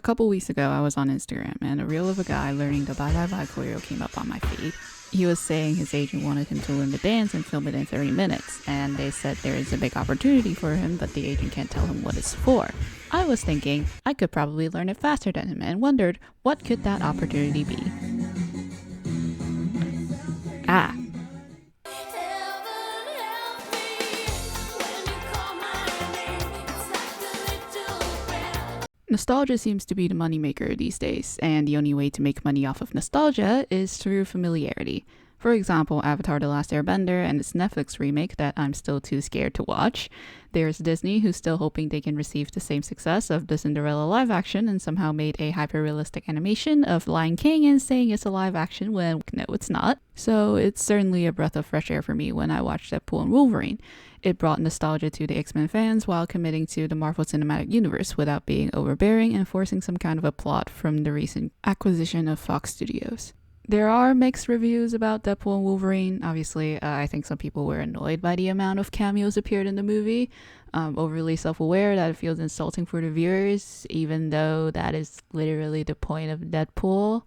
couple weeks ago, I was on Instagram and a reel of a guy learning the Bye Bye Bye choreo came up on my feed. He was saying his agent wanted him to learn the dance and film it in 30 minutes, and they said there is a big opportunity for him, but the agent can't tell him what it's for. I was thinking I could probably learn it faster than him and wondered what could that opportunity be. Nostalgia seems to be the moneymaker these days, and the only way to make money off of nostalgia is through familiarity. For example, Avatar The Last Airbender and its Netflix remake that I'm still too scared to watch. There's Disney, who's still hoping they can receive the same success of the Cinderella live action and somehow made a hyper-realistic animation of Lion King and saying it's a live action when no, it's not. So it's certainly a breath of fresh air for me when I watched Deadpool and Wolverine. It brought nostalgia to the X-Men fans while committing to the Marvel Cinematic Universe without being overbearing and forcing some kind of a plot from the recent acquisition of Fox Studios. There are mixed reviews about Deadpool and Wolverine. Obviously, I think some people were annoyed by the amount of cameos appeared in the movie. Overly self-aware that it feels insulting for the viewers, even though that is literally the point of Deadpool.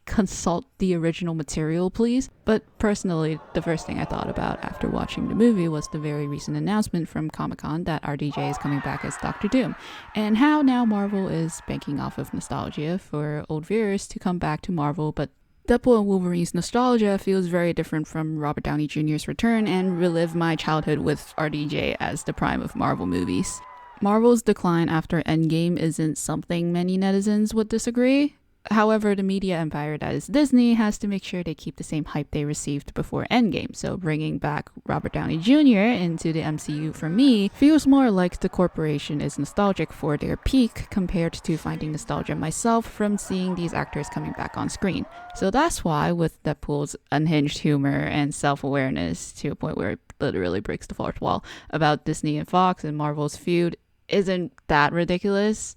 Consult the original material, please. But personally, the first thing I thought about after watching the movie was the very recent announcement from Comic-Con that RDJ is coming back as Doctor Doom, and how now Marvel is banking off of nostalgia for old viewers to come back to Marvel, but Deadpool and Wolverine's nostalgia feels very different from Robert Downey Jr.'s return and relive my childhood with RDJ as the prime of Marvel movies. Marvel's decline after Endgame isn't something many netizens would disagree. However, the media empire that is Disney has to make sure they keep the same hype they received before Endgame, so bringing back Robert Downey Jr. into the MCU for me feels more like the corporation is nostalgic for their peak compared to finding nostalgia myself from seeing these actors coming back on screen. So that's why, with Deadpool's unhinged humor and self-awareness to a point where it literally breaks the fourth wall about Disney and Fox and Marvel's feud isn't that ridiculous.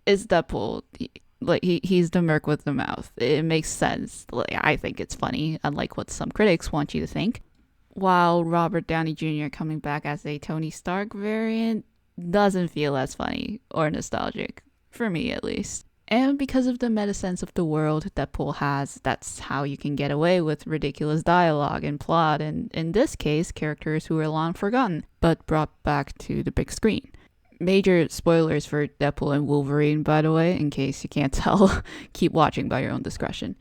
It's Deadpool. He's the merc with the mouth. It makes sense. I think it's funny, unlike what some critics want you to think. While Robert Downey Jr. coming back as a Tony Stark variant doesn't feel as funny or nostalgic, for me at least. And because of the meta sense of the world Deadpool has, that's how you can get away with ridiculous dialogue and plot, and in this case, characters who are long forgotten, but brought back to the big screen. Major spoilers for Deadpool and Wolverine, by the way, in case you can't tell. Keep watching by your own discretion.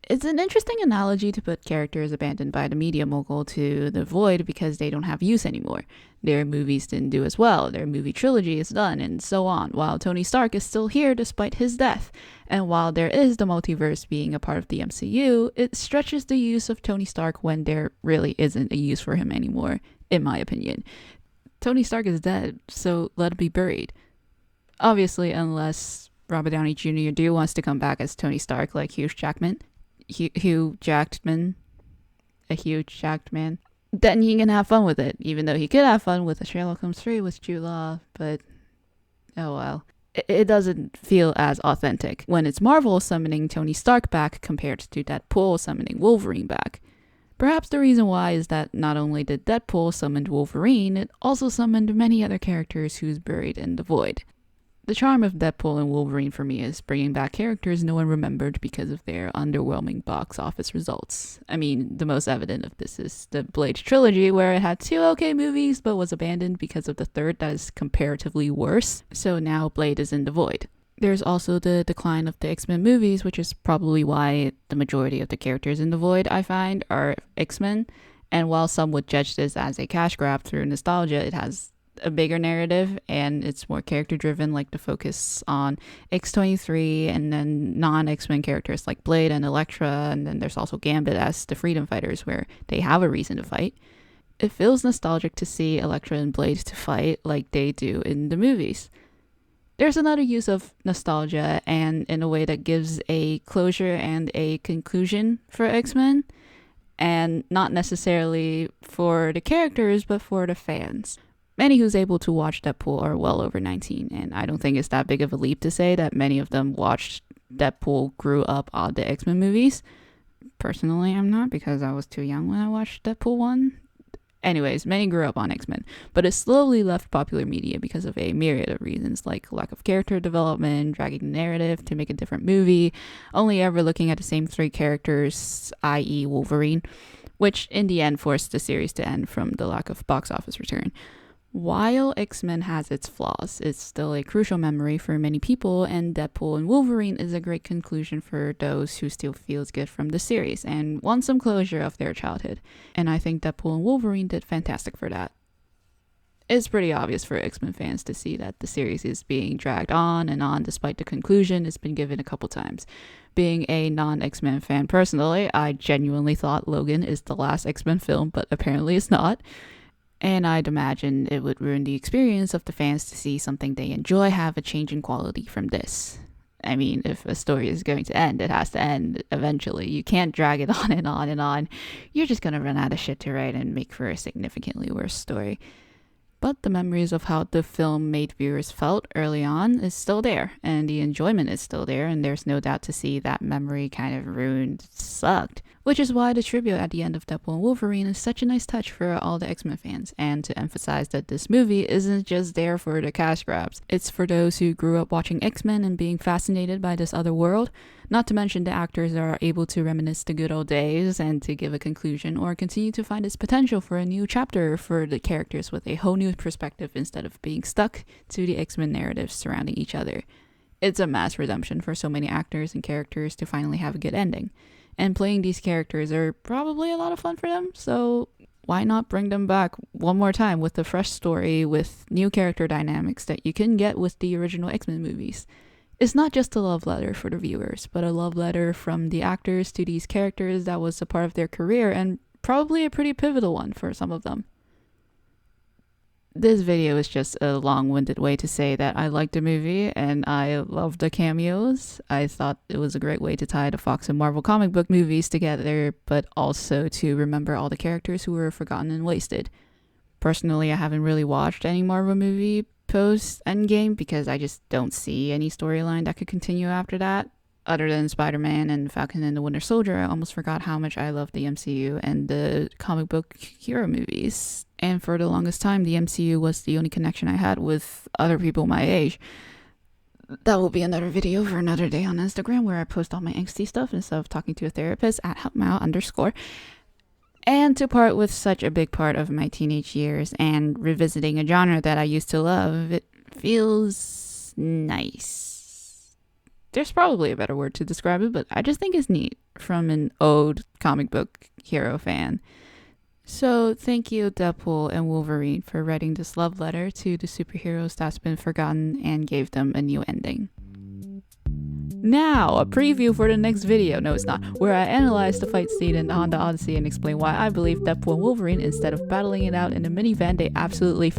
It's an interesting analogy to put characters abandoned by the media mogul to the void because they don't have use anymore. Their movies didn't do as well, their movie trilogy is done, and so on, while Tony Stark is still here despite his death. And while there is the multiverse being a part of the MCU, it stretches the use of Tony Stark when there really isn't a use for him anymore, in my opinion. Tony Stark is dead, so let it be buried. Obviously, unless Robert Downey Jr. wants to come back as Tony Stark like Hugh Jackman, then he can have fun with it, even though he could have fun with a Sherlock Holmes 3 with Jude Law, but oh well. It doesn't feel as authentic when it's Marvel summoning Tony Stark back compared to Deadpool summoning Wolverine back. Perhaps the reason why is that not only did Deadpool summon Wolverine, it also summoned many other characters who's buried in the void. The charm of Deadpool and Wolverine for me is bringing back characters no one remembered because of their underwhelming box office results. I mean, the most evident of this is the Blade trilogy, where it had 2 okay movies but was abandoned because of the third that is comparatively worse, so now Blade is in the void. There's also the decline of the X-Men movies, which is probably why the majority of the characters in the void, I find, are X-Men. And while some would judge this as a cash grab through nostalgia, it has a bigger narrative and it's more character driven, like the focus on X-23 and then non-X-Men characters like Blade and Elektra, and then there's also Gambit as the Freedom Fighters where they have a reason to fight. It feels nostalgic to see Elektra and Blade to fight like they do in the movies. There's another use of nostalgia, and in a way that gives a closure and a conclusion for X-Men, and not necessarily for the characters, but for the fans. Many who's able to watch Deadpool are well over 19, and I don't think it's that big of a leap to say that many of them watched Deadpool, grew up on the X-Men movies. Personally, I'm not, because I was too young when I watched Deadpool 1. Anyways, many grew up on X-Men, but it slowly left popular media because of a myriad of reasons, like lack of character development, dragging the narrative to make a different movie, only ever looking at the same three characters, i.e. Wolverine, which in the end forced the series to end from the lack of box office return. While X-Men has its flaws, it's still a crucial memory for many people, and Deadpool and Wolverine is a great conclusion for those who still feels good from the series and want some closure of their childhood. And I think Deadpool and Wolverine did fantastic for that. It's pretty obvious for X-Men fans to see that the series is being dragged on and on despite the conclusion it's been given a couple times. Being a non-X-Men fan personally, I genuinely thought Logan is the last X-Men film, but apparently it's not. And I'd imagine it would ruin the experience of the fans to see something they enjoy have a change in quality from this. I mean, if a story is going to end, it has to end eventually. You can't drag it on and on and on. You're just going to run out of shit to write and make for a significantly worse story. But the memories of how the film made viewers felt early on is still there, and the enjoyment is still there, and there's no doubt to see that memory kind of ruined sucked. Which is why the tribute at the end of Deadpool and Wolverine is such a nice touch for all the X-Men fans, and to emphasize that this movie isn't just there for the cash grabs. It's for those who grew up watching X-Men and being fascinated by this other world, not to mention the actors are able to reminisce the good old days and to give a conclusion or continue to find its potential for a new chapter for the characters with a whole new perspective instead of being stuck to the X-Men narratives surrounding each other. It's a mass redemption for so many actors and characters to finally have a good ending. And playing these characters are probably a lot of fun for them, so why not bring them back one more time with a fresh story with new character dynamics that you can get with the original X-Men movies. It's not just a love letter for the viewers, but a love letter from the actors to these characters that was a part of their career and probably a pretty pivotal one for some of them. This video is just a long-winded way to say that I liked the movie and I loved the cameos. I thought it was a great way to tie the Fox and Marvel comic book movies together, but also to remember all the characters who were forgotten and wasted. Personally, I haven't really watched any Marvel movie post Endgame because I just don't see any storyline that could continue after that. Other than Spider-Man and Falcon and the Winter Soldier, I almost forgot how much I love the MCU and the comic book hero movies. And for the longest time, the MCU was the only connection I had with other people my age. That will be another video for another day on Instagram where I post all my angsty stuff instead of talking to a therapist at helpmao_. And to part with such a big part of my teenage years and revisiting a genre that I used to love, it feels nice. There's probably a better word to describe it, but I just think it's neat from an old comic book hero fan. So thank you, Deadpool and Wolverine, for writing this love letter to the superheroes that's been forgotten and gave them a new ending. Now, a preview for the next video, no it's not, where I analyze the fight scene in the Honda Odyssey and explain why I believe Deadpool and Wolverine, instead of battling it out in a minivan, they absolutely